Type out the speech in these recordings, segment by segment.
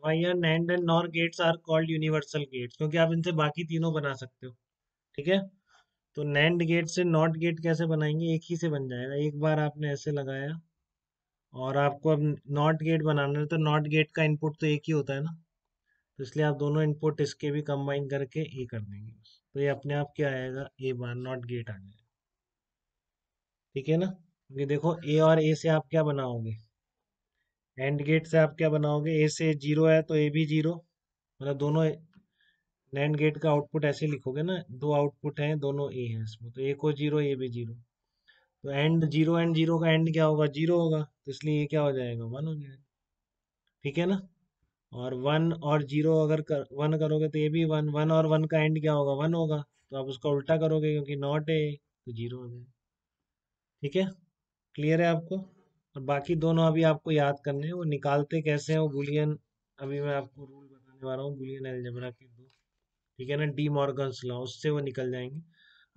Y are NAND and NOR gates are called universal gates, क्योंकि आप इनसे बाकी तीनों बना सकते हो। ठीक है, तो नैंड गेट से नॉट गेट कैसे बनाएंगे, एक ही से बन जाएगा। एक बार आपने ऐसे लगाया और आपको अब नॉट गेट बनाना है, तो नॉट गेट का इनपुट तो एक ही होता है ना, तो इसलिए आप दोनों इनपुट इसके भी कंबाइन करके ए कर देंगे बस। तो ये अपने आप क्या आएगा, ए बार नॉट गेट आ जाएगा। ठीक है ना, ये देखो ए और ए से आप क्या बनाओगे, एंड गेट से आप क्या बनाओगे, ए से जीरो है तो ए भी जीरो, मतलब दोनों नैंड गेट का आउटपुट ऐसे लिखोगे ना, दो आउटपुट हैं दोनों ए हैं इसमें, तो ए को जीरो ए भी जीरो, तो एंड जीरो का एंड क्या होगा, जीरो होगा, तो इसलिए ये क्या हो जाएगा, वन हो जाएगा। ठीक है ना, और वन और जीरो अगर वन करोगे तो ये भी वन, वन और वन का एंड क्या होगा, वन होगा, तो आप उसका उल्टा करोगे क्योंकि नॉट है तो जीरो हो जाएगा। ठीक है, क्लियर है आपको। और बाकी दोनों अभी आपको याद करने हैं, वो निकालते कैसे हैं वो बुलियन, अभी मैं आपको रूल बताने वाला हूँ बुलियन अलजेब्रा के दो। ठीक है ना, डी मॉर्गन्स लॉ, उससे वो निकल जाएंगे।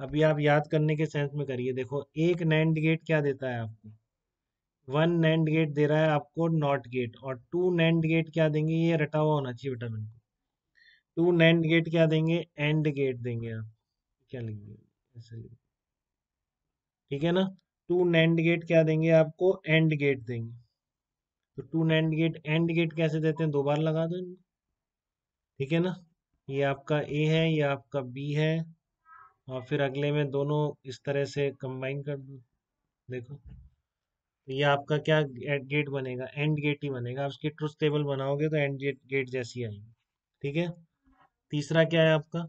अभी आप याद करने के सेंस में करिए, देखो एक नैंड गेट क्या देता है आपको, वन नैंड गेट दे रहा है आपको नॉट गेट, और टू नैंड गेट क्या देंगे, ये रटा हुआ होना चाहिए बेटा मेरे को, टू नैंड गेट क्या देंगे, एंड गेट देंगे आप, क्या लिखेंगे, ऐसे लिखेंगे। ठीक है ना, टू नैंड गेट क्या देंगे आपको, एंड गेट देंगे। तो two NAND gate AND gate कैसे देते हैं, दो बार लगा दो इनको। ठीक है ना, ये आपका ए है, ये आपका बी है, और फिर अगले में दोनों इस तरह से कंबाइन कर दो। देखो, तो ये आपका क्या गेट बनेगा, एंड गेट ही बनेगा। आप उसकी ट्रुथ टेबल बनाओगे तो एंड गेट गेट जैसी आएगी। ठीक है, तीसरा क्या है आपका,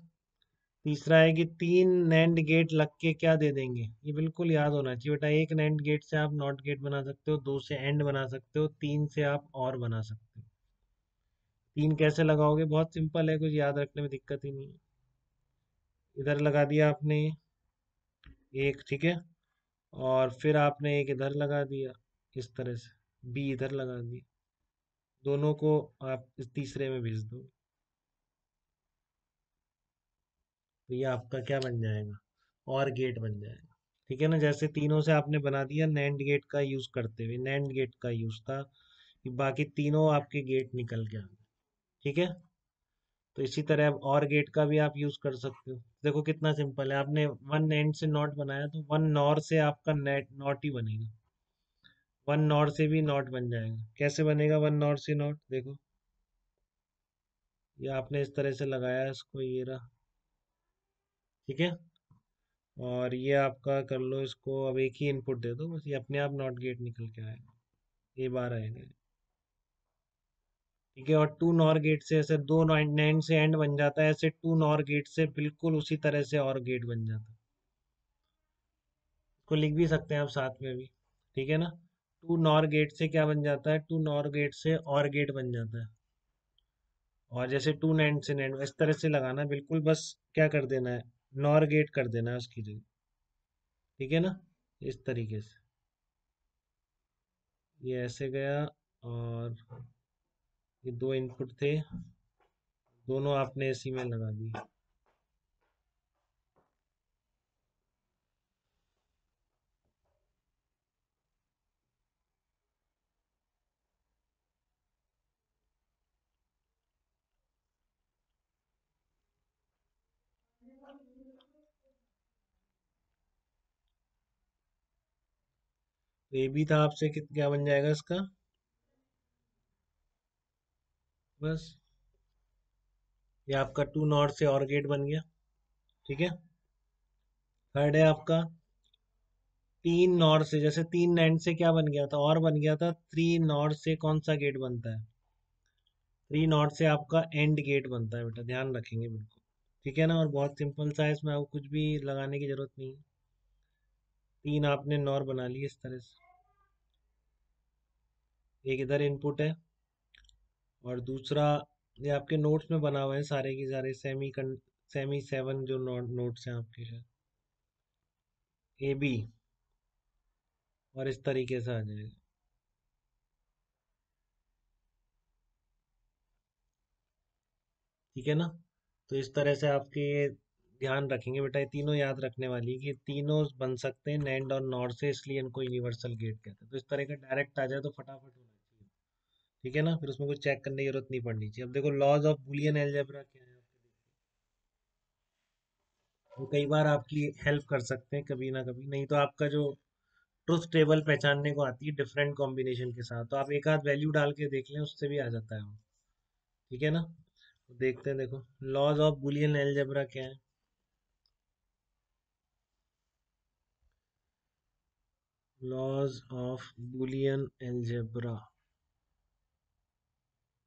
तीसरा है कि तीन नैंड गेट लग के क्या दे देंगे, ये बिल्कुल याद होना चाहिए बेटा, एक नैंड गेट से आप नॉट गेट बना सकते हो, दो से एंड बना सकते हो, तीन से आप और बना सकते हो। तीन कैसे लगाओगे, बहुत सिंपल है, कुछ याद रखने में दिक्कत ही नहीं है। इधर लगा दिया आपने एक, ठीक है, और फिर आपने एक इधर लगा दिया इस तरह से, बी इधर लगा दी, दोनों को आप इस तीसरे में भेज दो, तो ये आपका क्या बन जाएगा, और गेट बन जाएगा। ठीक है ना, जैसे तीनों से आपने बना दिया नैंड गेट का यूज करते हुए, नैंड गेट का यूज था कि बाकी तीनों आपके गेट निकल के आ गए। ठीक है, तो इसी तरह अब और गेट का भी आप यूज कर सकते हो। देखो कितना सिंपल है, आपने वन एंड से नॉट बनाया तो वन नॉर से आपका नेट नॉट ही बनेगा, वन नॉर से भी नॉट बन जाएगा। कैसे बनेगा वन नॉर से नॉट, देखो ये आपने इस तरह से लगाया इसको, ये रहा। ठीक है, और ये आपका कर लो इसको, अब एक ही इनपुट दे दो बस, ये अपने आप नॉट गेट निकल के आएगा, ये बार आएगा। ठीक है, और टू नॉर गेट से ऐसे दो नैंड से एंड बन जाता है, ऐसे टू नॉर गेट से बिल्कुल उसी तरह से और गेट बन जाता है। इसको लिख भी सकते हैं आप साथ में भी। ठीक है ना, टू नॉर गेट से क्या बन जाता है, टू नॉर गेट से और गेट बन जाता है, और जैसे टू नैंड से नैंड, इस तरह से लगाना बिल्कुल, बस क्या कर देना है, नॉर गेट कर देना है उसकी जगह। ठीक है ना, इस तरीके से ये ऐसे गया, और ये दो इनपुट थे, दोनों आपने इसी में लगा दिए। तो ये भी था आपसे, क्या बन जाएगा इसका, बस ये आपका टू नॉट से और गेट बन गया। ठीक है, थर्ड है आपका तीन नॉट से, जैसे तीन नैंड से क्या बन गया था, और बन गया था, थ्री नॉट से कौन सा गेट बनता है, थ्री नॉट से आपका एंड गेट बनता है बेटा, ध्यान रखेंगे बिल्कुल। ठीक है ना, और बहुत सिंपल सा है, इसमें आपको कुछ भी लगाने की जरूरत नहीं है। तीन आपने नॉर बना लिए इस तरह से, एक इधर इनपुट है, और दूसरा ये आपके नोट्स में बना हुआ है सारे की सारे, सेमी सेवन जो नोट्स हैं आपके शायद, ए बी, और इस तरीके से आ जाएगा। ठीक है ना, तो इस तरह से आपके ये ध्यान रखेंगे बेटा, ये तीनों याद रखने वाली है कि ये तीनों बन सकते हैं नैंड और नॉर से, इसलिए इनको यूनिवर्सल गेट कहते हैं। तो इस तरह का डायरेक्ट आ जाए तो फटाफट होना चाहिए, ठीक है ना, फिर उसमें कुछ चेक करने की जरूरत नहीं पड़नी चाहिए। अब देखो लॉज ऑफ बुलियन अलजेब्रा क्या है, वो कई बार आपकी हेल्प कर सकते हैं कभी ना कभी। नहीं तो आपका जो ट्रुथ टेबल पहचानने को आती है डिफरेंट कॉम्बिनेशन के साथ, तो आप एक आध वैल्यू डाल के देख लें, उससे भी आ जाता है वो। ठीक है ना, तो देखते हैं। देखो लॉज ऑफ बुलियन अलजेब्रा क्या है। लॉज ऑफ बुलियन अलजेब्रा,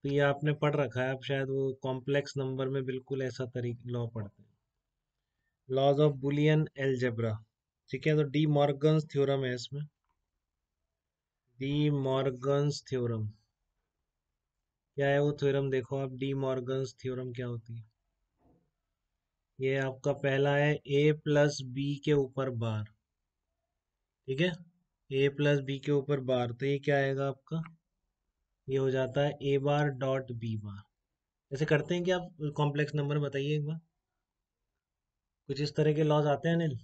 तो ये आपने पढ़ रखा है, आप शायद वो कॉम्प्लेक्स नंबर में बिल्कुल ऐसा तरीका लॉ पढ़ते हैं, लॉज ऑफ बुलियन अलजेब्रा। ठीक है, तो डी मॉर्गन्स थ्योरम है इसमें, डी मॉर्गन्स थ्योरम। क्या है वो थ्योरम, देखो आप, डी मॉर्गन्स थ्योरम क्या होती है। ये आपका पहला है ए प्लस बी के ऊपर बार। ठीक है, ए प्लस बी के ऊपर बार, तो ये क्या आएगा आपका, ये हो जाता है ए बार डॉट बी बार। ऐसे करते हैं कि आप कॉम्प्लेक्स नंबर बताइए एक बार, कुछ इस तरह के लॉज आते हैं अनिल।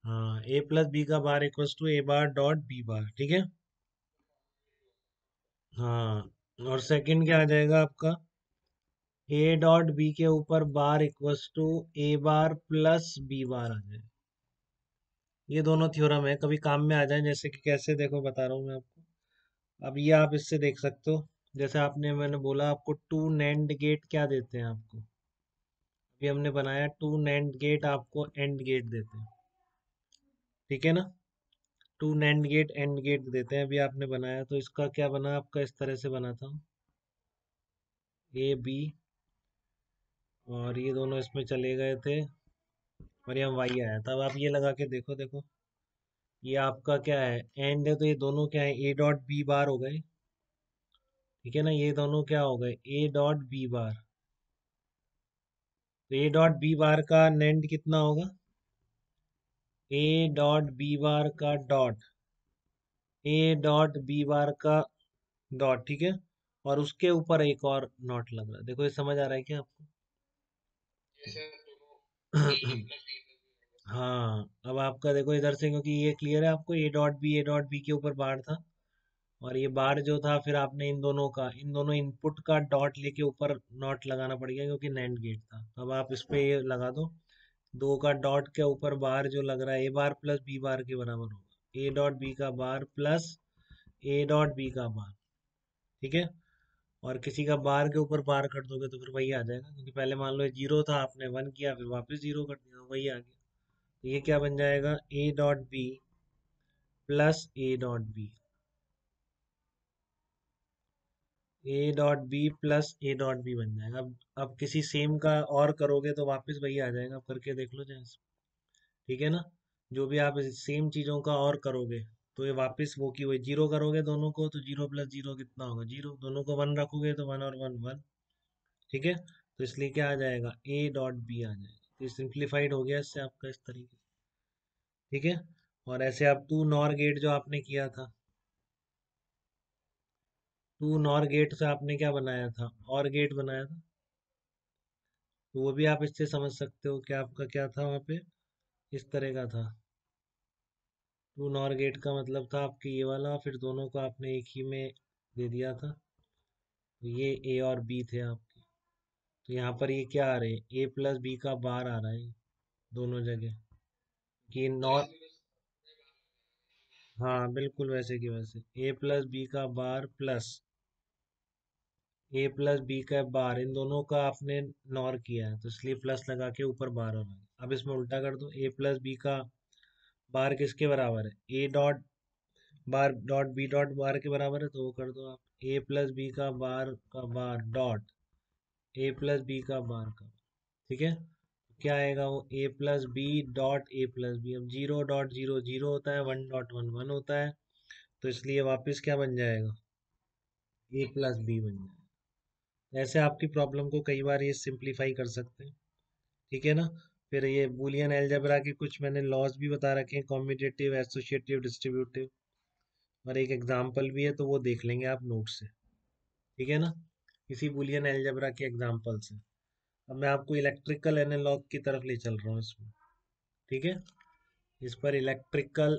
हाँ, ए प्लस बी का bar equals to A bar dot B bar. ठीक है, हाँ, और सेकंड क्या आ जाएगा आपका, ए डॉट बी के ऊपर bar equals to A bar plus B bar आ जाए। ये दोनों थ्योरम है, कभी काम में आ जाए, जैसे कि कैसे, देखो बता रहा हूँ मैं आपको। अब ये आप इससे देख सकते हो, जैसे आपने, मैंने बोला आपको टू नैंड गेट क्या देते हैं आपको, अभी हमने बनाया टू नैंड गेट, आपको एंड गेट देते हैं। ठीक है ना, two NAND gate AND gate देते हैं, अभी आपने बनाया, तो इसका क्या बना आपका, इस तरह से बना था, ए बी, और ये दोनों इसमें चले गए थे, और यहाँ वाई आया था। अब आप ये लगा के देखो, देखो ये आपका क्या है, एंड है, तो ये दोनों क्या है, ए डॉट बी बार हो गए। ठीक है ना, ये दोनों क्या हो गए, ए डॉट बी बार। तो ए डॉट बी बार का नेंड कितना होगा, ए डॉट बी बार का dot, A dot B bar का डॉट। ठीक है, और उसके ऊपर एक और नॉट लग रहा है, देखो ये समझ आ रहा है क्या आपको। हाँ, अब आपका देखो इधर से, क्योंकि ये क्लियर है आपको, ए डॉट बी के ऊपर बार था, और ये बार जो था, फिर आपने इन दोनों का, इन दोनों इनपुट का डॉट लेके ऊपर नॉट लगाना पड़ गया, क्योंकि नैंड गेट था। तो अब आप इस पे ये लगा दो, दो का डॉट के ऊपर बार जो लग रहा है, ए बार प्लस बी बार के बराबर होगा, ए डॉट बी का बार प्लस ए डॉट बी का बार। ठीक है, और किसी का बार के ऊपर बार कर दोगे तो फिर वही आ जाएगा, क्योंकि पहले मान लो ये जीरो था, आपने वन किया, फिर वापस जीरो कर दिया, तो वही आ गया। तो ये क्या बन जाएगा, A dot B plus A dot B, A dot B plus A dot B बन जाएगा। अब किसी सेम का और करोगे तो वापस वही आ जाएगा, आप करके देख लो जैसे। ठीक है ना, जो भी आप सेम चीजों का और करोगे, तो ये वापस वो की वही, जीरो करोगे दोनों को तो जीरो प्लस जीरो कितना होगा, जीरो, दोनों को वन रखोगे तो वन और वन वन। ठीक है, तो इसलिए क्या आ जाएगा, ए डॉट बी आ जाएगा, तो सिंप्लीफाइड हो गया इससे आपका इस तरीके से। ठीक है, और ऐसे आप टू नॉर गेट जो आपने किया था, टू नॉर गेट से आपने क्या बनाया था, और गेट बनाया था, तो वो भी आप इससे समझ सकते हो कि आपका क्या था वहाँ पे, इस तरह का था। टू नॉर गेट का मतलब था आपके ये वाला, फिर दोनों को आपने एक ही में दे दिया था, तो ये ए और बी थे आपके। तो यहाँ पर ये क्या आ रहे हैं, ए प्लस बी का बार आ रहा है दोनों जगह, कि नॉर, हाँ बिल्कुल वैसे की वैसे, ए प्लस बी का बार प्लस ए प्लस बी का बार, इन दोनों का आपने नॉर किया है, तो इसलिए प्लस लगा के ऊपर बार हो रहा है। अब इसमें उल्टा कर दो, ए प्लस बी का बार किसके बराबर है, A dot bar dot B dot bar के बराबर है, तो वो कर दो आप, ए प्लस बी का bar dot A plus B का बार का। ठीक है, क्या आएगा वो, A plus B dot A plus B. अब जीरो डॉट जीरो जीरो होता है, वन डॉट वन वन होता है, तो इसलिए वापस क्या बन जाएगा, ए प्लस बी बन जाएगा। ऐसे आपकी प्रॉब्लम को कई बार ये सिंप्लीफाई कर सकते हैं। ठीक है ना, फिर ये बूलियन अलजेब्रा के कुछ मैंने लॉज भी बता रखे हैं, कॉम्यूटेटिव, एसोसिएटिव, डिस्ट्रीब्यूटिव, और एक एग्जाम्पल भी है, तो वो देख लेंगे आप नोट से। ठीक है ना, इसी बूलियन अलजेब्रा के एग्जाम्पल से। अब मैं आपको इलेक्ट्रिकल एनालॉग की तरफ ले चल रहा हूँ इसमें। ठीक है, इस पर इलेक्ट्रिकल